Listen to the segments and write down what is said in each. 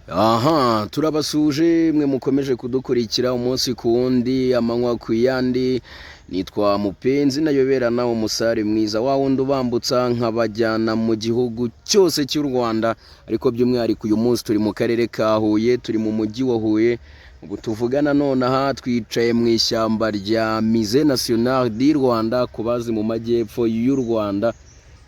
Aha, turabasuje mwe mukomeje kudukurikira umunsi ku wundi amanywa ku yandi. Nitwa Mupenzi nayoberana umusare mwiza wa wundi ubambutsa nkabajyana mu gihugu cyose cy'u Rwanda, ariko by'umwihariko uyu munsi turi mu karere ka Huye, turi mu mujyi wa Huye. Ubu tuvugana none aha twicaye mu ishyamba rya Musée National du Rwanda, kubazi mu majyepfo y'u Rwanda.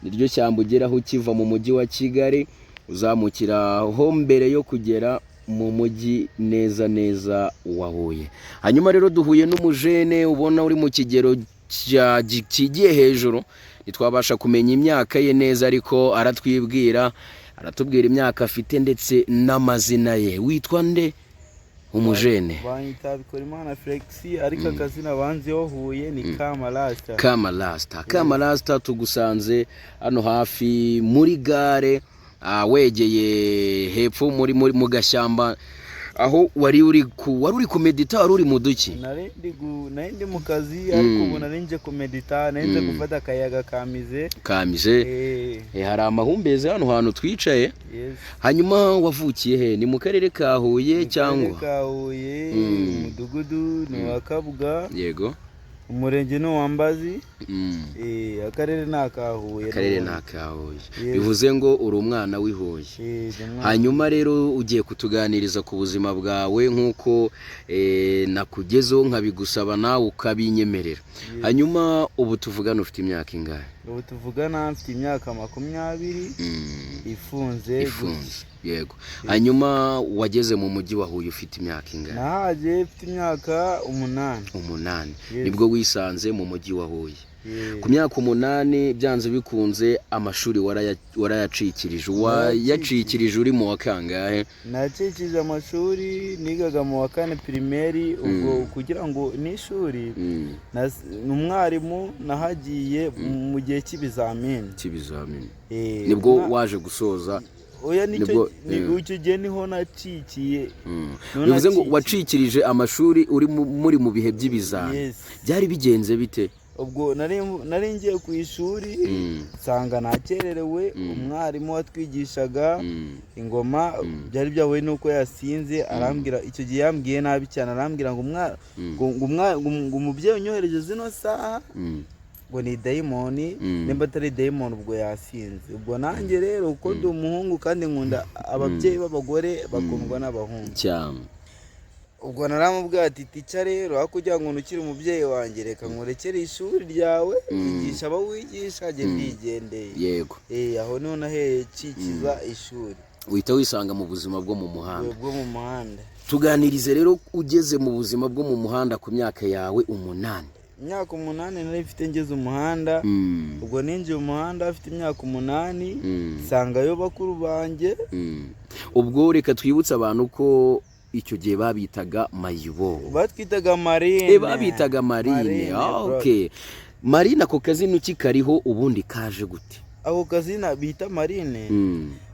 Niryo shyamba ugeraho ukiva mu mujyi wa Kigali, uzamukira ho mbere yo kugera mu mujyi neza neza wa Huye. Hanyuma rero duhuye n'umujene ubona uri mu kigero kigiye hejuru, ntitwabasha kumenya imyaka ye neza, ariko aratubwira imyaka afite ndetse n'amazina ye. Witwa nde umujene? Banyita Bikorimana Felix, ariko akazina banzeho Huye ni Kamarasta. Kamarasta tugusanze hano hafi muri gare, wegeye hepfo mu gashyamba, aho wari uri kumedita, wari uri mu duki? Nari mu kazi, ariko ubu nari nje kumedita, nari nje gufata akayaga kamize. Hari amahumbezi hano hantu twicaye. Hanyuma wavukiye he? Ni mu karere ka Huye cyangwa? Mu karere ka Huye, umudugudu ni wa Kabuga. Yego. Umurenge ni wa Mbazi. Akarere ni aka Huye. Bivuze ngo uri umwana w'i Huye. Hanyuma rero ugiye kutuganiriza ku buzima bwawe nk'uko nakugezeho nkabigusaba nawe ukabinyemerera. Hanyuma ubu tuvugana ufite imyaka ingahe? Ubu tuvugana mfite imyaka 20 ifunze. Yego. Hanyuma wageze mu mujyi wa Huye ufite imyaka ingahe? Nahaje mfite imyaka 8. Nibwo wisanze mu mujyi wa Huye. Ku myaka 8 byanze bikunze amashuri warayacikirije. Wayacikirije uri mu wa kangahe? Nacikije amashuri, nigaga mu wa 4 primaire. Ubwo kugira ngo n'ishuri n'umwarimu nahagiye mu gihe cy'ibizamini. Nibwo waje gusoza? Oya, nicyo gihe niho nacikiye. Bivuze ngo wacikirije amashuri uri muri mu bihe by'ibizami. Byari bigenze bite? Ubwo nari ngiye ku ishuri, nsanga nakererewe. Umwarimu watwigishaga ingoma byari byahuye nuko yasinze, arambwira icyo gihe yambwiye nabi cyane, arambwira ngo umubyeyi unyohereje zino saha ngo ni dayimoni, nimba atari dayimoni ubwo yasinze. Ubwo nanjye rero uko ndi umuhungu kandi nkunda ababyeyi b'abagore bakundwa n'abahungu cyane, ubwo naramubwira ati tica rero, aho kugira ngo nukire umubyeyi wanjye, reka nkurekere ishuri ryawe, wigisha abo wigisha, jye ndigendeye. Yego. Aho niho naheye cikiza ishuri. Uhita wisanga mu buzima bwo mu muhanda. Tuganirize rero ugeze mu buzima bwo mu muhanda ku myaka yawe 8. Imyaka 8 nari mfite ngeze umuhanda. Ubwo ninjiye umuhanda afite imyaka 8, sangayo bakuru banjye. Ubwo reka twibutse abantu ko icyo gihe babitaga mayibo. Batwitaga Marine. Babitaga Marine. Okay. Marine ako kazina ukikariho ubundi kaje gute? Ako kazina bita Marine.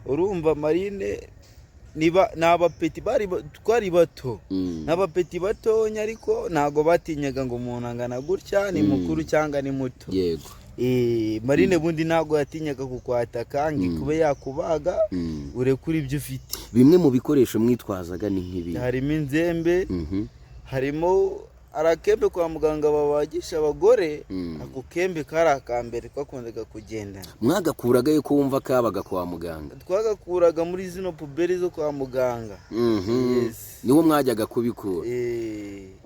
Urumva Marine n'abapeti twari bato. N'abapeti batonya, ariko ntago batinyaga ngo umuntu angana gutya ni mukuru cyangwa ni muto. Yego. Marine bundi ntago yatinyaga kukwataka ngo kube yakubaga urekura ibyo ufite. Bimwe mu bikoresho mwitwazaga ni nk'ibi? Harimo inzembe, harimo arakembe kwa muganga babagisha abagore. Ako kembe kari akambere twakundaga kugendana. Mwagakuraga yo kumva kabaga kwa muganga? Twagakuraga muri zino puberi zo kwa muganga. Niho mwajyaga kubikura?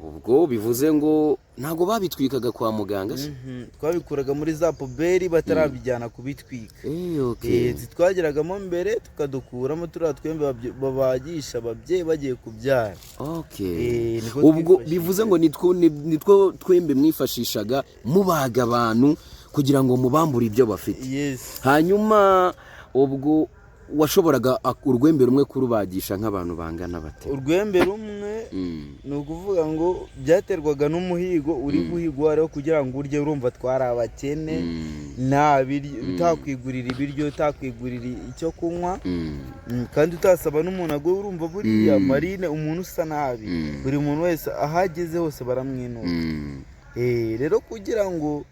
Ubwo bivuze ngo ntago babitwikaga kwa muganga se? Twabikuraga muri za puberi batarabijyana kubitwika. Twageragamo mbere tukadukuramo turiya twembe babagisha ababyeyi bagiye kubyara. Ubwo bivuze ngo nitwo twembe mwifashishaga mubaga abantu kugira ngo mubambure ibyo bafite. Hanyuma ubwo washoboraga urwembe rumwe kurubagisha nk'abantu bangana bate? Urwembe rumwe ni ukuvuga ngo byaterwaga n'umuhigo uri guhigwa rero, kugira ngo urye. Urumva twari abakene, utakwigurira ibiryo, utakwigurira icyo kunywa, kandi utasaba n'umuntu agwe. Urumva buriya Marine umuntu usa nabi, buri muntu wese ahageze hose baramwinuka. Rero kugira ngo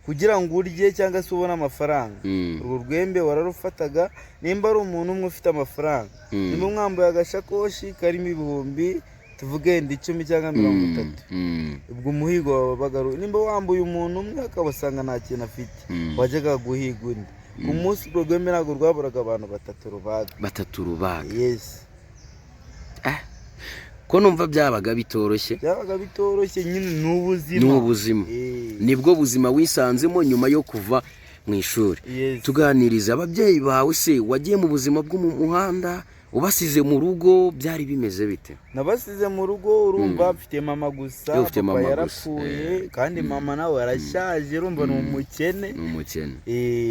kugira ngo urye cyangwa se ubone amafaranga. Urwo rwembe wararufataga nimba ari umuntu umwe ufite amafaranga, nimba mwambaye agashakoshi karimo ibihumbi tuvuge ndi 10 cyangwa 30, ubwo umuhigo wabaga nimba wambuye umuntu umwe akabasanga nta kintu afite, wajyaga guhiga undi. Ku munsi urwo rwembe ntabwo rwaburaga abantu 3 rubaga. Yes. Ko numva byabaga bitoroshye nyine n'ubuzima nibwo buzima wisanzemo nyuma yo kuva mu ishuri. Tuganiriza ababyeyi bawe, se wagiye mu buzima bwo mu muhanda ubasize mu rugo byari bimeze bite? Nabasize mu rugo, urumva mfite mama gusa, papa yarapfuye kandi mama nawe arashaje, urumva ni umukene.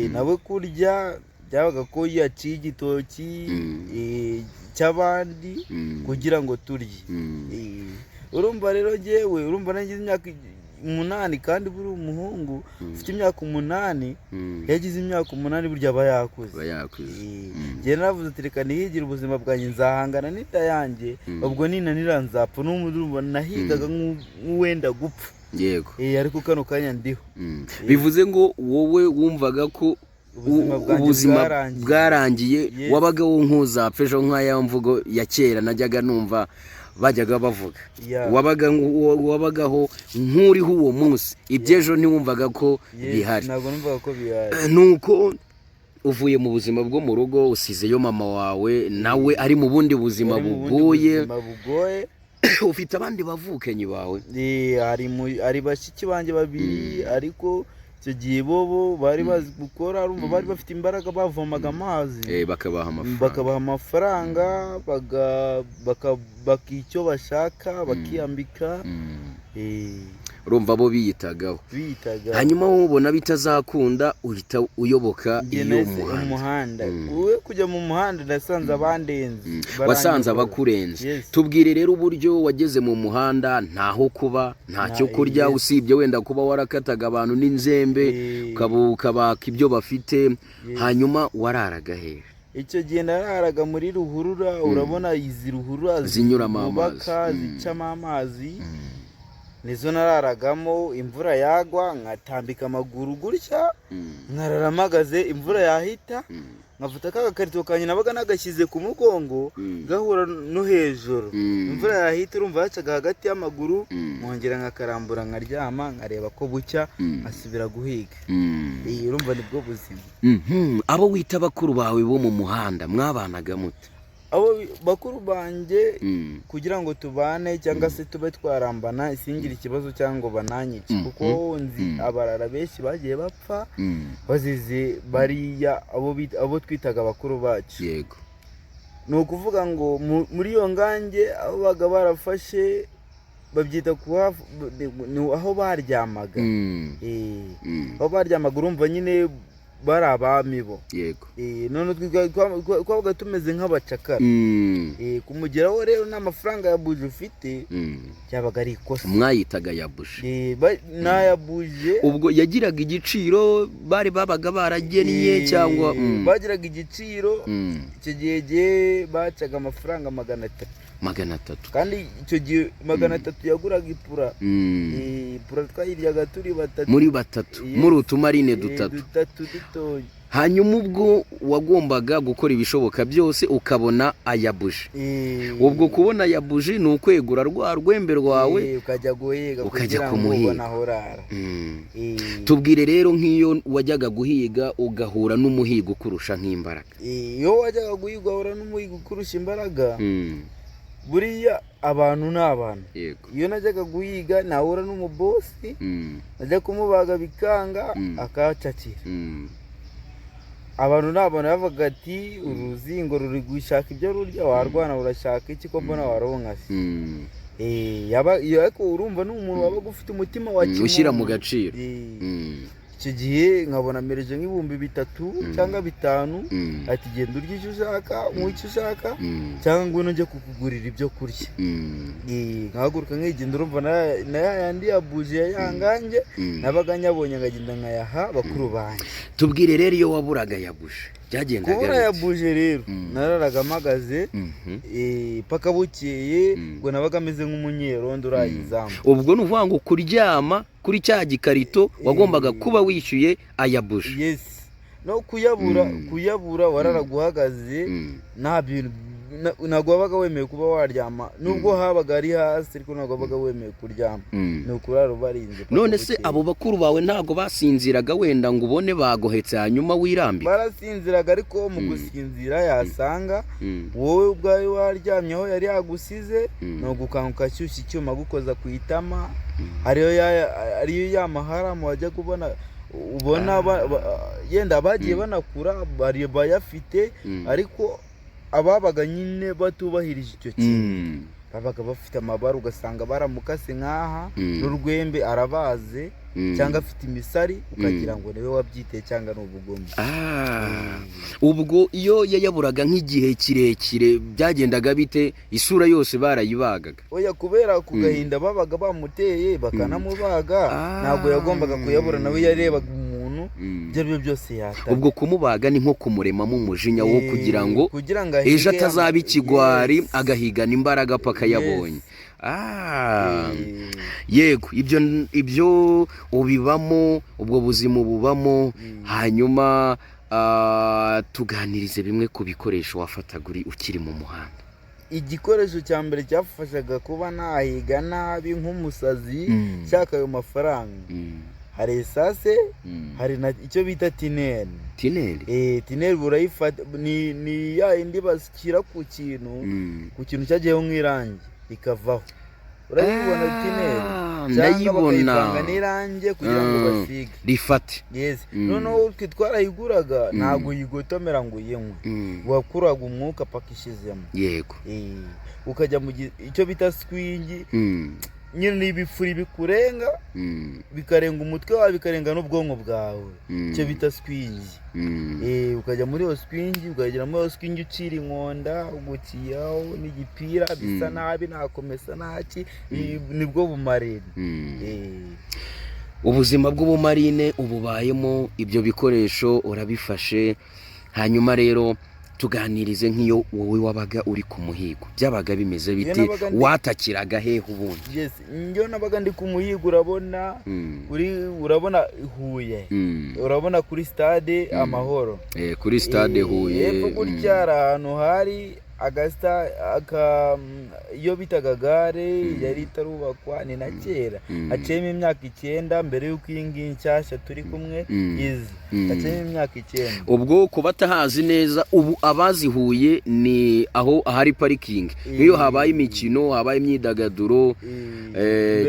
Nawe kurya byabaga ko yaciye igitoki cy'abandi kugira ngo turye. Urumva rero jewe, urumva nagize imyaka 8 kandi buri umuhungu ufite imyaka 8 yagize imyaka 8 burya aba yakuze. Je naravuze ati reka nihigira ubuzima bwanjye, nzahangana n'ita yanjye, ubwo ninanira nzapfa. N'umurumva nahigaga nk'uwenda gupfa. Yego. Ariko kano kanya ndiho. Bivuze ngo wowe wumvaga ko ubuzima bwarangiye, wabaga wo nk'uzapfa ejo, nk'aya mvugo ya kera najyaga numva bajyaga bavuga. Wabagaho nk'uriho uwo munsi, ibyejo ntiwumvaga ko bihari. Ntabwo numvaga ko bihari. Nuko uvuye mu buzima bwo mu rugo usizeyo mama wawe, nawe ari mu bundi buzima bugoye. Ufite abandi bavukenyi bawe? Ari bashiki banjye babiri, ariko icyo gihe bobo bari bazi gukora, urumva bari bafite imbaraga, bavomaga amazi bakabaha amafaranga, bakicyo bashaka bakiyambika. Urumva bo biyitagaho. Hanyuma ubona bitazakunda uhita uyoboka iyo muhanda. Uwe kujya mu muhanda nasanze abandenze. Wasanze abakurenze. Tubwire rero uburyo wageze mu muhanda, ntaho kuba, ntacyo kurya, usibye wenda kuba warakataga abantu n'inzembe ukabaka ibyo bafite. Hanyuma wararaga hehe? Icyo gihe nararaga muri ruhurura. Urabona izi ruhurura zinyuramo amazi, zicamo amazi, nizo nararagamo. Imvura yagwa nkatambika amaguru gutya, nararamagaze, imvura yahita nkafata kagakarito kanye nabaga nagashyize ku mugongo gahura no hejuru. Imvura yahita urumva yacaga hagati y'amaguru, nkongera nkakarambura nkaryama, nkareba ko bucya, asubira guhiga. Urumva nibwo buzima. Abo wita bakuru bawe bo mu muhanda mwabanaga mute? Abo bakuru banjye kugira ngo tubane cyangwa se tube twarambana isingira ikibazo cyangwa bananyice, kuko nzi abarara benshi bagiye bapfa bazize bariya abo twitaga bakuru bacu. Yego. Ni ukuvuga ngo muri iyo ngange abo baga barafashe babyita aho baryamaga. Aho baryamaga urumva nyine bari abami bo. Yego. None twabaga tumeze nk'abacakara. Kumugeraho rero n'amafaranga ya buje ufite cyabaga ari ikosa. Mwayitaga ya buje? N'aya buje. Ubwo yagiraga igiciro babaga barageniye cyangwa? Bagiraga igiciro. Icyo gihe bacaga amafaranga 300. Kandi icyo gihe 300 yaguraga ipura. Ipura twayiryaga turi batatu. Muri batatu, muri utumarine dutatu. Hanyuma ubwo wagombaga gukora ibishoboka byose ukabona aya buje. Ubwo kubona aya buje ni ukwegura rwa rwembe rwawe ukajya guhiga, ukajya kumuhiga. Tubwire rero nk'iyo wajyaga guhiga ugahura n'umuhigo ukurusha nk'imbaraga. Iyo wajyaga guhiga ugahura n'umuhigo ukurusha imbaraga, buriya abantu n'abantu. Iyo najyaga guhiga nahura n'umubosi, najya kumubaga bikanga akacakira. Abantu n'abantu bavuga ati uruzingo ruri gushaka ibyo rurya, warwana urashaka iki ko mbona waronka se? Ariko urumva n'umuntu wabaga ufite umutima wa kimuntu ushyira mu gaciro. Icyo gihe nkabona mereje nk'ibihumbi 3 cyangwa 5, ati genda urya icyo ushaka, icyo ushaka, cyangwa ngo njye kukugurira ibyo kurya. Nkahaguruka nkigenda, urumva na yandi yabuje yangange nabaga nyabonye ngagenda nkayaha bakuru banjye. Tubwire rero iyo waburaga yabuje, byagendaga kubura ya buje rero nararaga mpagaze paka bukeye ngo nabaga ameze nk'umunyerondo urayizamu. ubwo ni uvuga ngo kuryama kuri cya gikarito wagombaga kuba wishyuye aya buje. yes no kuyabura wararaguhagaze nta bintu ntabwo wabaga wemeye kuba waryama nubwo habaga ari hasi ariko ntabwo wabaga wemeye kuryama ni ukurara ubarinze. none se abo bakuru bawe ntabwo basinziraga wenda ngo ubone bagohetse hanyuma wirambika? barasinziraga ariko mu gusinzira yasanga wowe ubwawe waryamyeho yari yagusize no gukanguka ashyushya icyuma gukoza ku itama ariyo ya maharamu wajya kubona ubona yenda bagiye banakura bari bayafite ariko ababaga nyine batubahirije icyo kintu babaga bafite amabara ugasanga baramukase nk'aha n'urwembe arabaze cyangwa afite imisari ukagira ngo niwe wabyiteye cyangwa n'ubugome. ubwo iyo yayaburaga nk'igihe kirekire byagendaga bite? isura yose barayibagaga? oya kubera ku gahinda babaga bamuteye bakanamubaga ntabwo yagombaga kuyabura nawe yarebaga umuntu ibyo ari byo byose yatanga. ubwo kumubaga ni nko kumuremamo umujinya wo kugira ngo ejo atazaba ikigwari agahigana imbaraga paka yabonye. yego ibyo ubibamo, ubwo buzima ububamo. hanyuma tuganirize bimwe ku bikoresho wafataga ukiri mu muhanda. igikoresho cya mbere cyafashaga kuba nahiga nabi nk'umusazi nshaka ayo mafaranga hari esase hari icyo bita tineri. tineri burayifata ni ya indi bashyira ku kintu cyagiyeho nk'irangi ikavaho urayibona tineri cyangwa bakayivanga n'irangi kugira ngo basige rifate. noneho utwe twarayiguraga ntabwo uyigotomera ngo uyinywe wakuraga umwuka paka ishizemo. yego ukajya mu icyo bita swingi nyine n'ibifuri bikurenga bikarenga umutwe wawe bikarenga n'ubwonko bwawe icyo bita swingi. ukajya muri iyo swingi ukagera muri iyo swingi ucira inkonda ugukiyaho n'igipira bisa nabi nakomesa ntaki nibwo bumarine. ubuzima bw'ubumarine ububayemo, ibyo bikoresho urabifashe. hanyuma rero tuganirize nk'iyo wowe wabaga uri ku muhigo byabaga bimeze biti? watakiraga hehe ubundi? njyo nabaga ndi ku muhigo urabona Huye urabona kuri stade Amahoro kuri stade Huye hepfo gutya hari ahantu hari iyo bitaga gare yari itarubakwa ni na kera haciyemo imyaka 9 mbere y'uko iyi ngiyi nshyashya turi kumwe haciyemo imyaka 9. ubwo ku batahazi neza ubu abazihuye ni aho ahari parikingi iyo habaye imikino habaye imyidagaduro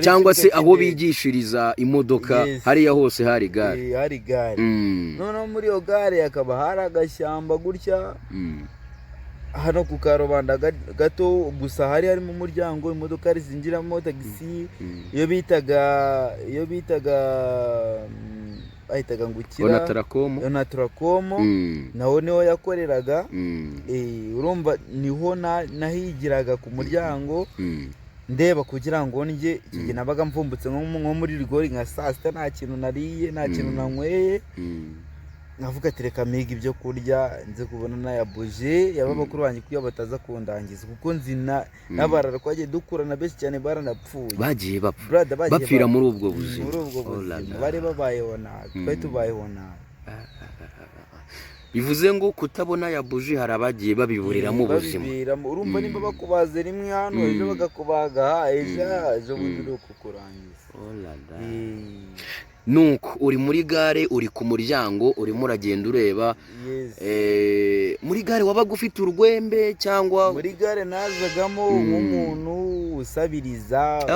cyangwa se aho bigishiriza imodoka hariya hose hari gare. noneho muri iyo gare hakaba hari agashyamba gutya hano ku karubanda gato gusa hari harimo umuryango imodoka zinjiramo tagisi iyo bitaga ahitaga ngukira Onatrakomo naho niho yakoreraga. urumva niho nahigiraga ku muryango ndeba kugira ngo ndye igihe nabaga mvumbutse nko muri rigori nka saa sita nta kintu nariye nta kintu nanyweye navuga ati reka miga ibyo kurya nze kubona n'aya buje yaba bakuru banjye kuyo bataza kundangiza kuko nzi n'abarara twagiye dukurana benshi cyane baranapfuye bagiye bapfira muri ubwo buzima bari babayeho nabi twari tubayeho nabi. bivuze ngo kutabona ya buji hari abagiye babiburiramo ubuzima. urumva nimba bakubaze rimwe hano ejo bagakubaga ejo bundi uri kukurangiza. nuko uri muri gare uri ku muryango urimo uragenda ureba. muri gare wabaga ufite urwembe cyangwa? muri gare nazagamo nk'umuntu usabiriza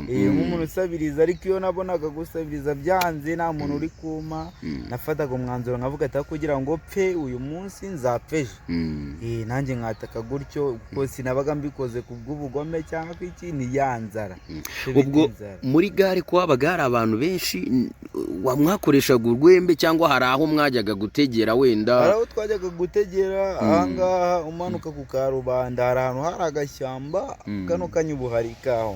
nk'umuntu usabiriza ariko iyo nabonaga gusabiriza byanze nta muntu uri kuma nafataga umwanzuro nkavuga ati kugira ngo pfe uyu munsi nzapfeje nanjye nkataka gutyo kuko sinabaga mbikoze ku bw'ubugome cyangwa iki ni yanzara. ubwo muri gare ko habaga hari abantu benshi mwakoreshaga urwembe cyangwa hari aho mwajyaga gutegera wenda? hari aho twajyaga gutegera ahangaha umanuka ku karubanda hari ahantu hari agashyamba kano kanyubuhari kaho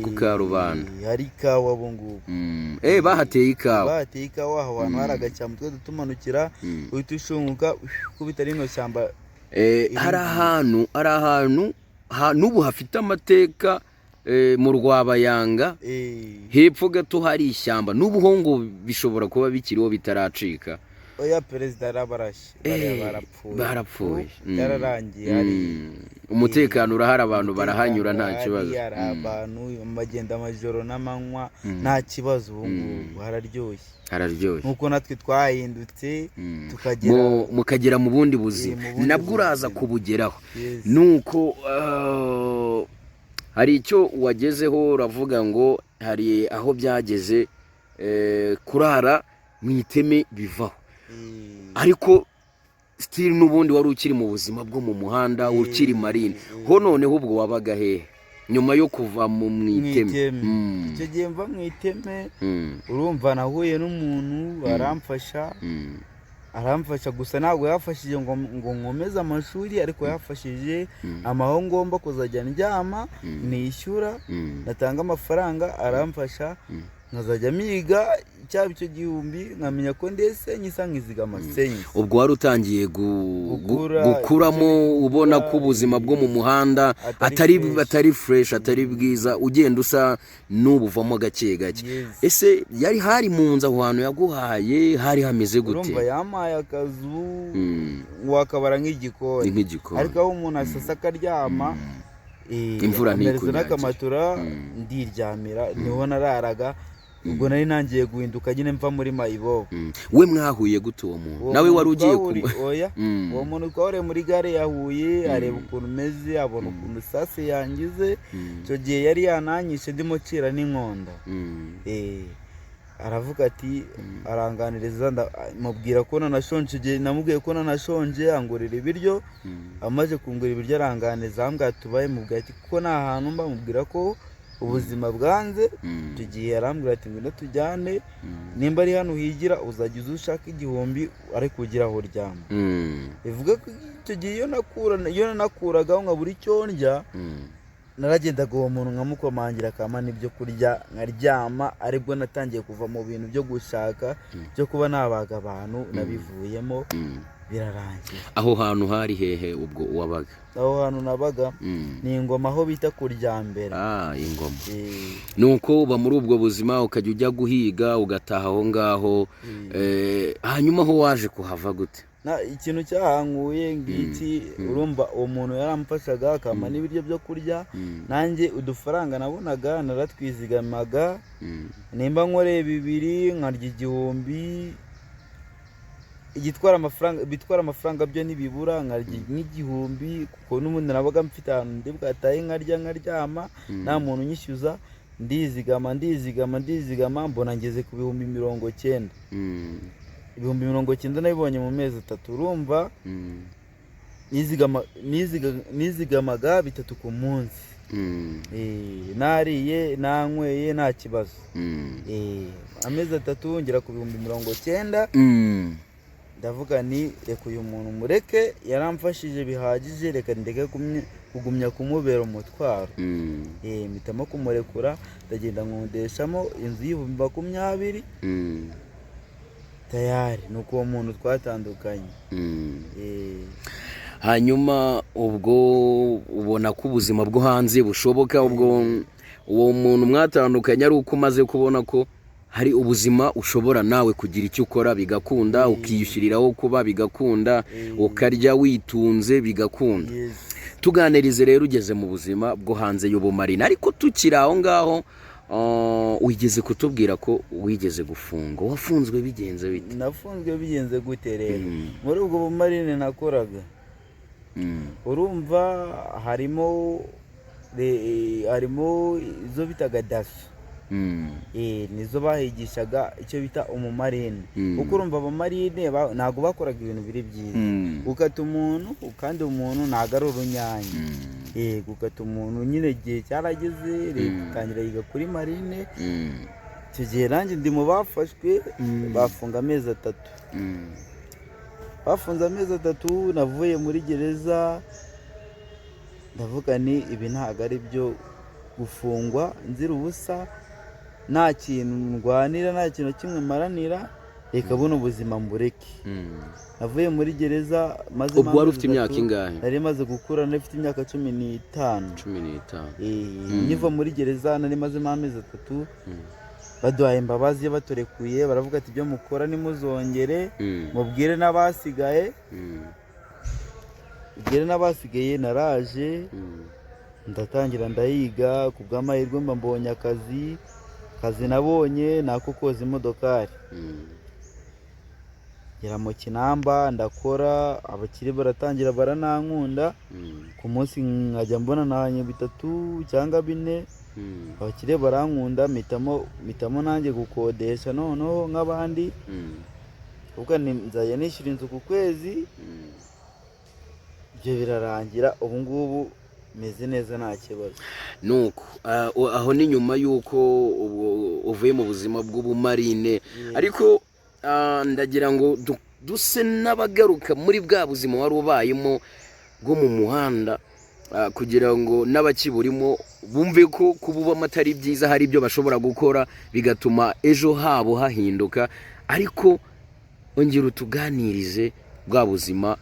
ku Karubanda hari ikawa ubu ngubu. Bahateye ikawa. Bahateye ikawa aho hantu hari agashyamba twe tumanukira uhita ushunguka kubita rino shyamba. Hari ahantu n'ubu hafite amateka mu Rwabayanga hepfo gato hari ishyamba n'ubu ho ngo bishobora kuba bikiriho bitaracika. Oya perezida yarabarashe barapfuye yararangiye. Hari umutekano urahari, abantu barahanyura nta kibazo. Hari abantu bagenda amajoro n'amanywa nta kibazo. Ubu ngubu hararyoshye nkuko natwe twahindutse mukagera mu bundi buzima nabwo uraza kubugeraho. Nuko hari icyo wagezeho uravuga ngo hari aho byageze kurara mu iteme bivaho, ariko still n'ubundi wari ukiri mu buzima bwo mu muhanda ukiri marine ho. Noneho ubwo wabaga hehe nyuma yo kuva mu iteme? Icyo gihe mva mu iteme urumva nahuye n'umuntu aramfasha gusa ntabwo yafashije ngo nkomeze amashuri, ariko yafashije amaho ngomba kuzajya ndyama nishyura natanga amafaranga, aramfasha nkazajya miga cyaba icyo gihumbi nkamenya ko ndetse nyisa nkizigama senyi. Ubwo wari utangiye gukuramo ubona ko ubuzima bwo mu muhanda atari fresh, atari bwiza, ugenda usa n'ubuvamo gake gake. Ese yari hari mu nzu aho hantu yaguhaye hari hameze gute? Urumva yamaye akazu wakabara nk'igikoni, ariko aho umuntu asasa akaryama imvura ntikunyagira n'akamatura ndiryamira niho nararaga. Ubwo nari nangiye guhinduka nyine mva muri Mayibobo. We mwahuye gute uwo muntu? Nawe wari ugiye oya uwo muntu twahuriye muri gare ya Huye, areba ukuntu meze, abona ukuntu sase yangize. Icyo gihe yari yananyishe ndimo cira n'inkonda. Aravuga ati aranganiriza, mubwira ko nanashonje. Igihe namubwiye ko nanashonje angurira ibiryo, amaze kungura ibiryo aranganiza ambwira tubaye mubwira ati kuko nta hantu mba, mubwira ko ubuzima bwanze. Icyo gihe arambwira ati ngwino tujyane, nimba ari hano higira uzajya ushaka igihumbi ariko ugira aho uryama. Bivuga ko icyo gihe iyo nakuragaho nkabura icyo ndya, naragendaga uwo muntu nkamukomangira akama n'ibyo kurya nkaryama. Aribwo natangiye kuva mu bintu byo gushaka byo kuba nabaga abantu, nabivuyemo birarangiye. Aho hantu hari hehe ubwo wabaga? Aho hantu nabaga ni Ingoma, aho bita Kuryambere. Ingoma. Nuko uba muri ubwo buzima ukajya ujya guhiga ugataha aho ngaho. Hanyuma aho waje kuhava gute? Ikintu cyahanguye ngiki, urumva uwo muntu yaramfashaga akama n'ibiryo byo kurya, nanjye udufaranga nabonaga naratwizigamaga. Nimba nkoreye 2 nkarya igihumbi, bitwara amafaranga byo nibibura nkarya nk'igihumbi, kuko n'ubundi nabaga mfite ahantu ndi bwataye nkaryama nta muntu unyishyuza. Ndizigama mbona ngeze ku 90. Ibihumbi 90 nabibonye mu mezi 3. Urumva nizigamaga 3 ku munsi. Nariye nanyweye nta kibazo. Amezi 3 ngera ku 90. Ndavuga ni reka uyu muntu mureke, yaramfashije bihagije, reka ndeke kugumya kumubera umutwaro. Mpitamo kumurekura, ndagenda nkondeshamo inzu y'ibihumbi 20. Tayari nuko uwo muntu twatandukanye. Hanyuma ubwo ubona ko ubuzima bwo hanze bushoboka, ubwo uwo muntu mwatandukanye ari uko umaze kubona ko hari ubuzima ushobora nawe kugira icyo ukora bigakunda, ukiyushyiriraho kuba bigakunda, ukarya witunze bigakunda. Tuganirize rero ugeze mu buzima bwo hanze y'ubumarine, ariko tukiri aho ngaho wigeze kutubwira ko wigeze gufungwa. Wafunzwe bigenze bite? Nafunzwe bigenze gute rero? Muri ubwo bumarine nakoraga, urumva harimo izo bitaga daso. Nizo bahigishaga icyo bita umumarine. Kuko urumva abamarine ntabwo bakoraga ibintu biri byiza. Gukata umuntu, kandi umuntu ntabwo ari urunyanya. Gukata umuntu nyine igihe cyarageze, leta itangira yiga kuri marine. Icyo gihe nanjye ndi mu bafashwe, bafunga amezi 3. Bafunze amezi 3, navuye muri gereza ndavuga ni ibi ntabwo ari byo gufungwa nzira ubusa nta kintu ndwanira nta kintu kimwe maranira reka buno ubuzima mbureke. navuye muri gereza maze ubwo wari ufite imyaka ingahe? nari maze gukura nafite imyaka 15. Niva muri gereza nari maze amezi 3 baduhaye imbabazi batorekuye baravuga ati ibyo mukora nimuzongere mubwire n'abasigaye. ubwire n'abasigaye naraje ndatangira ndayiga ku bw'amahirwe mba mbonye akazi nabonye nako koza imodokari. ngera mu Kinamba ndakora abakire baratangira baranankunda ku munsi nkajya mbona nahanye 3 cyangwa 4 abakire barankunda mitamo nanjye gukodesha noneho nk'abandi ubwo nzajya nishyura inzu ku kwezi. ibyo birarangira ubu ngubu meze neza nta kibazo. nuko aho ni nyuma yuko uvuye mu buzima bw'ubumarine ariko ndagira ngo duse n'abagaruka muri bwa buzima wari ubayemo bwo mu muhanda kugira ngo n'abakiburimo bumve ko kububamo atari byiza hari ibyo bashobora gukora bigatuma ejo habo hahinduka. ariko ongera utuganirize bwa buzima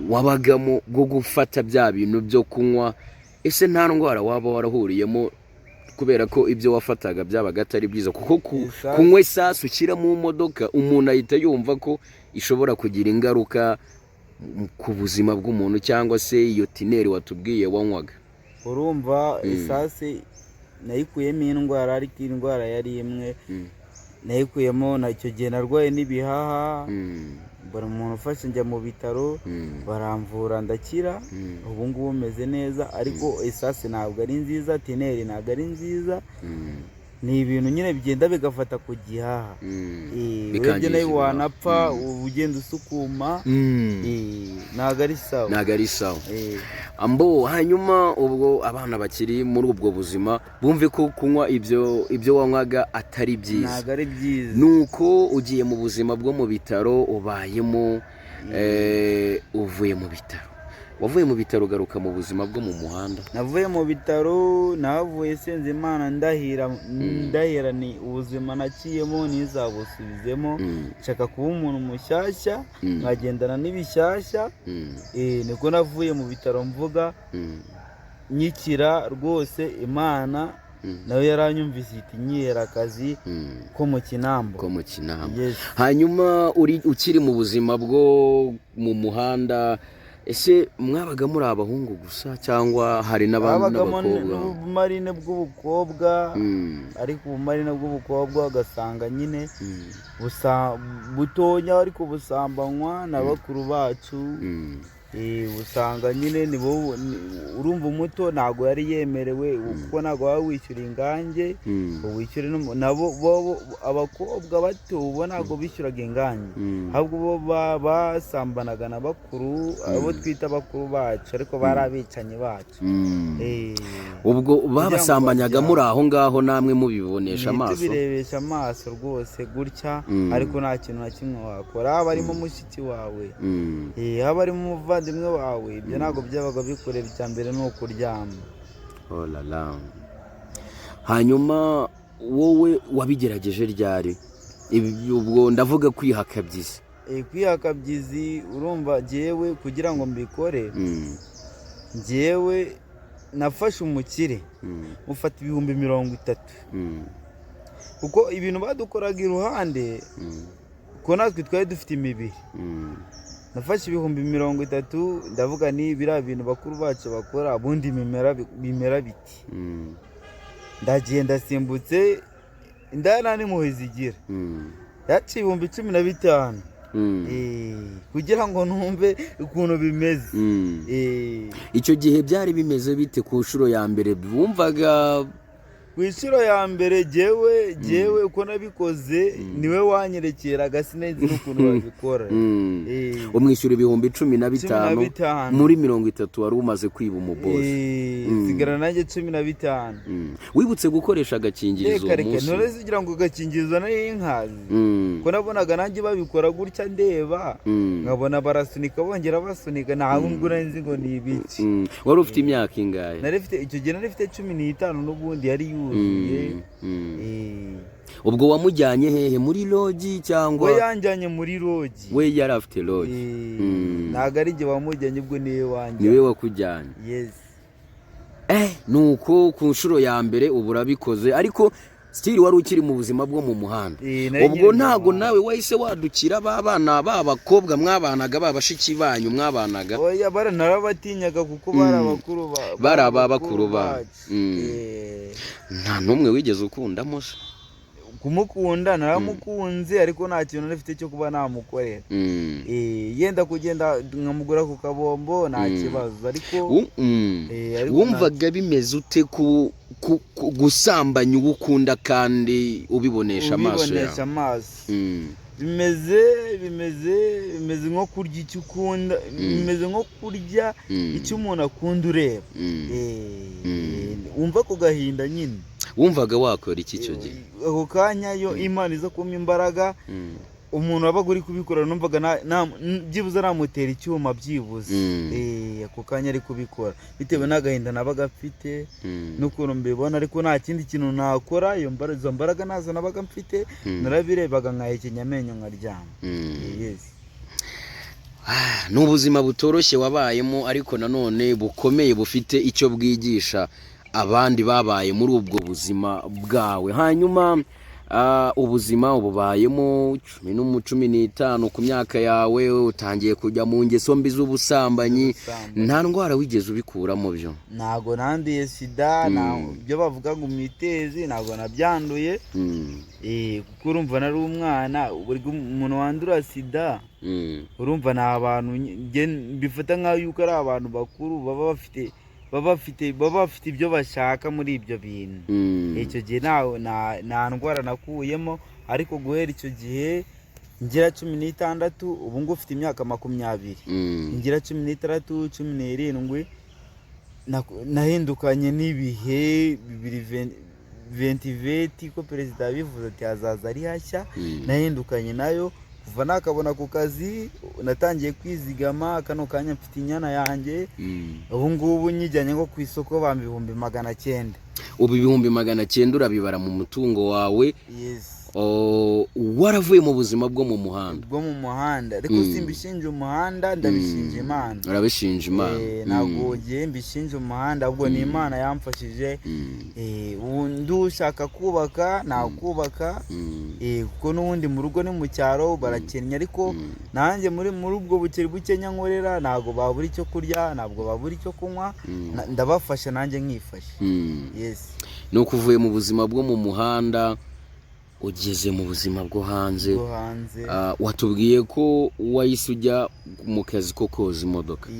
wabagamo bwo gufata bya bintu byo kunywa. ese nta ndwara waba warahuriyemo kubera ko ibyo wafataga byabaga atari byiza? kuko kunywa isasu ushyira mu modoka umuntu ahita yumva ko ishobora kugira ingaruka ku buzima bw'umuntu cyangwa se iyo tineri watubwiye wanywaga. urumva isasi nayikuyemo indwara ariko indwara yari imwe nayikuyemo icyo gihe narwaye n'ibihaha bari umuntu ufashe njya mu bitaro baramvura ndakira. ubu ngubu meze neza ariko isasi ntabwo ari nziza tineri ntabwo ari nziza. ni ibintu nyine bigenda bigafata ku gihaha. urebye nawe wanapfa ugenda usukuma. ntabwo ari sawa. ambo hanyuma ubwo abana bakiri muri ubwo buzima bumve ko kunywa ibyo wanywaga atari byiza. ntabwo ari byiza. nuko ugiye mu buzima bwo mu bitaro ubayemo uvuye mu bitaro. wavuye mu bitaro ugaruka mu buzima bwo mu muhanda? navuye mu bitaro navuye senze Imana ndahira ni ubuzima nakiyemo ntizabusubizemo. nshaka kuba umuntu mushyashya nkagendana n'ibishyashya. niko navuye mu bitaro mvuga nyikira rwose Imana nawe yaranyumvise iti nyihera akazi ko mu Kinamba. hanyuma ukiri mu buzima bwo mu muhanda ese mwabaga muri abahungu gusa cyangwa hari n'abandi n'abakobwa? ubumarine bw'ubukobwa ariko ubumarine bw'ubukobwa ugasanga nyine butonya ariko busambanywa na bakuru bacu. usanga nyine urumva umuto ntabwo yari yemerewe kuko ntabwo waba wishyura ingange wishyure nabo abakobwa bato ubo ntabwo bishyuraga ingange ahubwo bo basambanaga na bakuru abo twita bakuru bacu ariko bari abicanyi bacu. ubwo babasambanyaga muri aho ngaho namwe mubibonesha amaso? tubirebesha amaso rwose gutya ariko nta kintu na kimwe wakora. haba harimo mushiki wawe haba harimo umuvandimwe wawe ibyo ntabwo byabaga bikorera. icya mbere ni ukuryama. hanyuma wowe wabigerageje ryari? ubwo ndavuga kwihakabyiza. kwihakabyizi urumva jyewe kugira ngo mbikore jyewe nafashe umukire mufata 30,000 kuko ibintu badukoraga iruhande ko natwe twari dufite imibiri. nafashe 30,000 ndavuga ni biriya bintu bakuru bacu bakora ubundi bimera biti. ndagenda simbutse indana n'impuhwe zigira yaciye 15,000 kugira ngo numve ukuntu bimeze. icyo gihe byari bimeze bite ku nshuro ya mbere? bumvaga ku inshuro ya mbere jewe uko nabikoze niwe wanyerekeraga sinenzi n'ukuntu babikora. umwishyura ibihumbi 15 muri 30 wari umaze kwiba umubosi. sigara nanjye 15. wibutse gukoresha agakingirizo umunsi none zigira ngo gakingirizo nari inkazi ko nabonaga nanjye babikora gutya ndeba nkabona barasunika bongera basunika ntabwo ngura nzi ngo ni ibiki. wari ufite imyaka ingahe? nari mfite icyo gihe nari mfite 15 n'ubundi yari yuzuye. ubwo wamujyanye hehe muri logi cyangwa? we yanjyanye muri logi. we yari afite logi. ntabwo ari njye wamujyanye ubwo niwe wanjye. niwe wakujyanye. yes. nuko ku nshuro ya mbere ubu urabikoze ariko still wari ukiri mu buzima bwo mu muhanda. ubwo ntago nawe wahise wadukira babana babakobwa mwabanaga babashiki banyu mwabanaga? oya narabatinyaga kuko bari abakuru bacu. nta numwe wigeze ukundamo se? kumukunda naramukunze ariko nta kintu nafite cyo kuba namukorera. yenda kugenda nkamugura ku kabombo nta kibazo ariko wumvaga bimeze ute gusambanya uwo ukunda kandi ubibonesha amaso yawe? bimeze nko kurya icyo ukunda, bimeze nko kurya icyo umuntu akunda ureba. wumva ku gahinda nyine. wumvaga wakora iki cyo gihe? ako kanya yo Imana iza kumpa imbaraga umuntu wabaga uri kubikora numvaga byibuze namutera icyuma byibuze. ako kanya ari kubikora bitewe n'agahinda nabaga mfite n'ukuntu mbibona ariko nta kindi kintu nakora. izo mbaraga nazo nabaga mfite narabirebaga nkahekenya amenyo nkaryama. ni ubuzima butoroshye wabayemo ariko nanone bukomeye bufite icyo bwigisha abandi babaye muri ubwo buzima bwawe. hanyuma ubuzima ububayemo 15 ku myaka yawe utangiye kujya mu ngeso mbi z'ubusambanyi. nta ndwara wigeze ubikuramo byo? ntago nanduye sida, byo bavuga ngo imitezi ntago nabyanduye. kuko urumva nari umwana. umuntu wandura sida urumva ni abantu bifata nk'aho yuko ari abantu bakuru baba bafite ibyo bashaka muri ibyo bintu. icyo gihe nta ndwara nakuyemo ariko guhera icyo gihe ngira 16 ubu ngubu ufite imyaka 20 ngira 16 17 nahindukanye n'ibihe 2020 ko perezida yabivuze ati hazaza ari hashya. nahindukanye nayo kuva nakabona ku kazi natangiye kwizigama. kano kanya mfite inyana yanjye ubu ngubu nyijyanye nko ku isoko bamba 900. ubu 900 urabibara mu mutungo wawe? waravuye mu buzima bwo mu muhanda ariko simbishinje umuhanda ndabishinja Imana. urabishinja Imana? ntabwo ngiye mbishinja umuhanda ahubwo ni Imana yamfashije. ndushaka kubaka nakubaka kuko n'ubundi mu rugo ni mu cyaro barakennye ariko nanjye muri ubwo bukeri bukenya nkorera ntabwo babura icyo kurya ntabwo babura icyo kunywa. ndabafasha nanjye nkifasha. ni ukuvuye mu buzima bwo mu muhanda ugeze mu buzima bwo hanze. watubwiye ko wahise ujya mu kazi ko koza imodoka.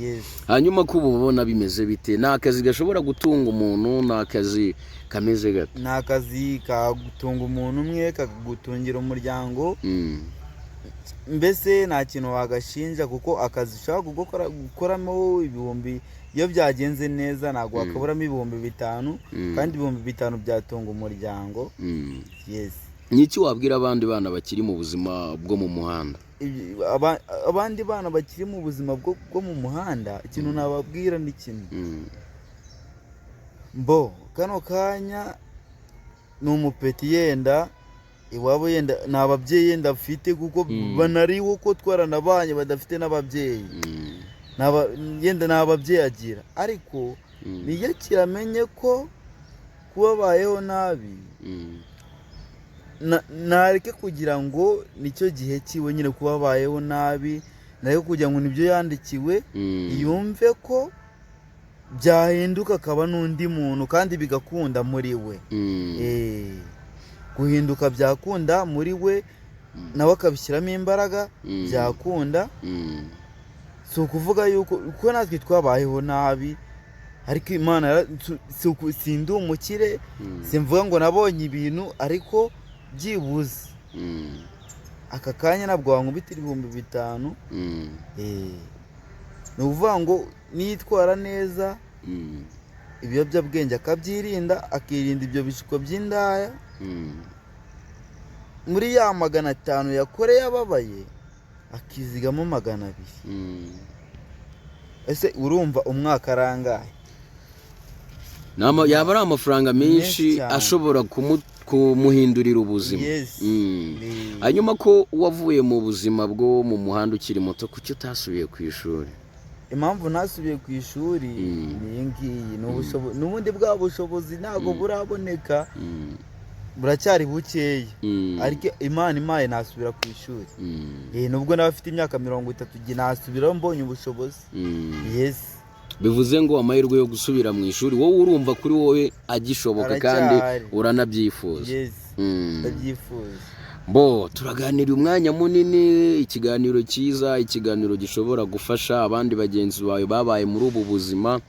hanyuma ko ubu ubona bimeze bite? ni akazi gashobora gutunga umuntu? ni akazi kameze gato? ni akazi kagutunga umuntu umwe kakagutungira umuryango. mbese nta kintu wagashinja kuko akazi ushobora gukoramo ibihumbi iyo byagenze neza ntabwo wakaburamo 5,000 kandi 5,000 byatunga umuryango. Niki wabwira abandi bana bakiri mu buzima bwo mu muhanda? abandi bana bakiri mu buzima bwo mu muhanda ikintu nababwira ni kimwe. kano kanya ni umupeti yenda iwabo yenda n'ababyeyi yenda afite kuko banariho ko twaranabanye badafite n'ababyeyi. yenda n'ababyeyi agira ariko niyo kiramenye ko kubabayeho nabi nareke kugira ngo nicyo gihe kiwe nyine kubabayeho nabi nareke kugira ngo nibyo yandikiwe yumve ko byahinduka akaba n'undi muntu kandi bigakunda muri we. guhinduka byakunda muri we nawe akabishyiramo imbaraga byakunda. si ukuvuga yuko natwe twabayeho nabi ariko Imana sindi umukire, simvuga ngo nabonye ibintu, ariko byibuze aka kanya nabwo wankubitira 5,000. Ni ukuvuga ngo nitwara neza, ibiyobyabwenge akabyirinda, akirinda ibyo bishuko by'indaya, muri ya 500 yakoreye ababaye akizigamo 200. Ese urumva umwaka arangaye? Yaba ari amafaranga menshi ashobora kumuhindurira ubuzima. Hanyuma ko wavuye mu buzima bwo mu muhanda ukiri muto, kuki utasubiye ku ishuri? Impamvu nasubiye ku ishuri ni ngiyi, n'ubundi bwa bushobozi ntabwo buraboneka, buracyari bukeya, ariko Imana impaye nasubira ku ishuri. Nubwo nawe afite imyaka 30 nasubiraho mbonye ubushobozi. Bivuze ngo amahirwe yo gusubira mu ishuri wowe urumva kuri wowe agishoboka kandi uranabyifuza. Ndabyifuza. Turaganira umwanya munini, ikiganiro cyiza, ikiganiro gishobora gufasha abandi bagenzi bawe babaye muri ubu buzima.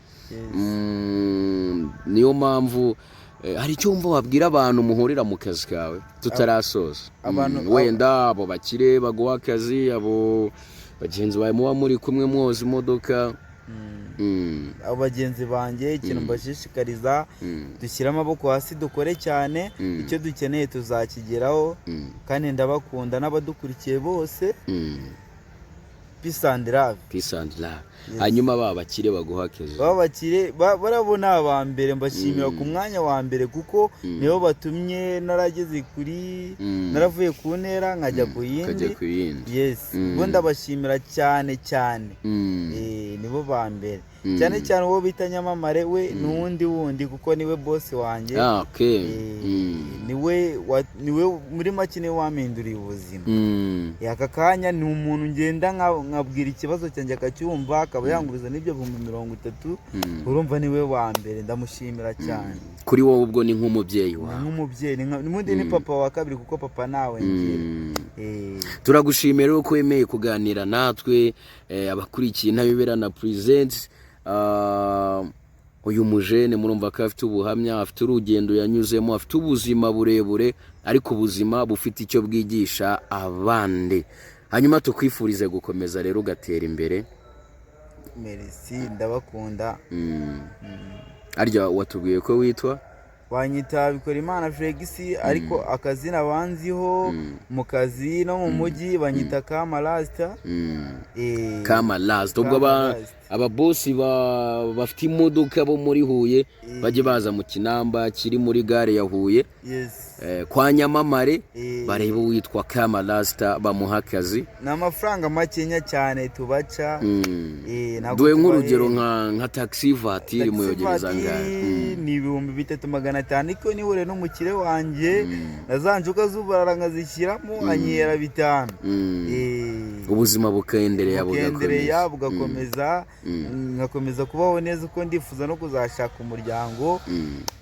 Niyo mpamvu hari icyo wumva wabwira abantu muhurira mu kazi kawe tutarasoza. Wenda abo bakire baguha akazi, abo bagenzi bawe muba muri kumwe mwoza imodoka. Abo bagenzi banjye ikintu mbashishikariza, dushyire amaboko hasi dukore cyane, icyo dukeneye tuzakigeraho, kandi ndabakunda n'abadukurikiye bose. Peace and love. Hanyuma bakire baguha akazi, bakire barabona aba mbere, mbashimira ku mwanya wa mbere kuko niho batumye narageze kuri, naravuye ku ntera nkajya ku yindi. Ubwo ndabashimira cyane cyane. Nibo ba mbere, cyane cyane uwo bita Nyamamare, we n'uwundi kuko niwe boss wanjye. Niwe muri make niwe wampinduriye ubuzima. Aka kanya ni umuntu ngenda nkabwira ikibazo cyanjye akacyumva, akaba yangubiza n'ibyo 30,000. Urumva niwe wa mbere, ndamushimira cyane. Kuri wowe ubwo ni nk'umubyeyi wawe? Nk'umubyeyi, n'undi ni papa wa kabiri kuko papa nawe ngira. Turagushimira uko wemeye kuganira natwe, abakurikiye Ntayoberana Presents. Uyu mujene murumva ko afite ubuhamya, afite urugendo yanyuzemo, afite ubuzima burebure, ariko ubuzima bufite icyo bwigisha abandi. Hanyuma tukwifurize gukomeza rero ugatera imbere. Merci, ndabakunda. Arya watubwiye ko witwa? Banyita Bikorimana Felix, ariko akazina banziho mu kazi no mu mujyi banyita Kamalasta. Kamalasta. Ubwo ababosi bafite imodoka bo muri Huye bajye baza mu Kinamba kiri muri gare ya Huye. Kwa Nyamamare bareba witwa Kamalasta bamuha akazi. N'amafaranga makenya cyane tubaca. Duwe nk'urugero nka taxi voiture muyogereza ngahe? Ni 3,500, ariko nihure n'umukire wanjye nazanjuka zubarara nkazishyiramo anyera 5. Ubuzima bukendereye bugakomeza, ngakomeza kubaho neza uko ndifuza no kuzashaka umuryango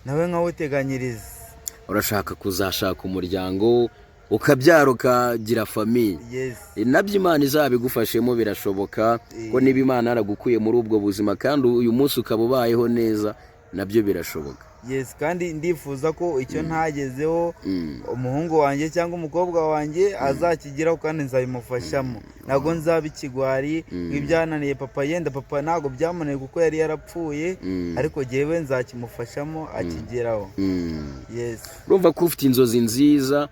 nawe nkawuteganyiriza. Urashaka kuzashaka umuryango ukabyara ukagira famiye? Nabyo Imana izabigufashemo, birashoboka ko niba Imana yaragukuye muri ubwo buzima kandi uyu munsi ukaba ubayeho neza, nabyo birashoboka. Kandi ndifuza ko icyo ntagezeho umuhungu wanjye cyangwa umukobwa wanjye azakigeraho, kandi nzabimufashamo. Ntabwo nzaba ikigwari nk'ibyananiye papa. Yenda papa ntabwo byamunaniye kuko yari yarapfuye, ariko jyewe nzakimufashamo akigeraho. Urumva ko ufite inzozi nziza,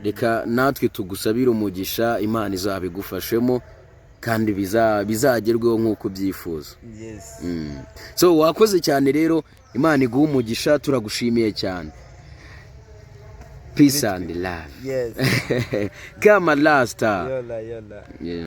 reka natwe tugusabire umugisha, Imana izabigufashemo kandi bizagerweho nk'uko ubyifuza. So wakoze cyane rero, Imana iguha umugisha, turagushimiye cyane. Peace and love. Kamalasta.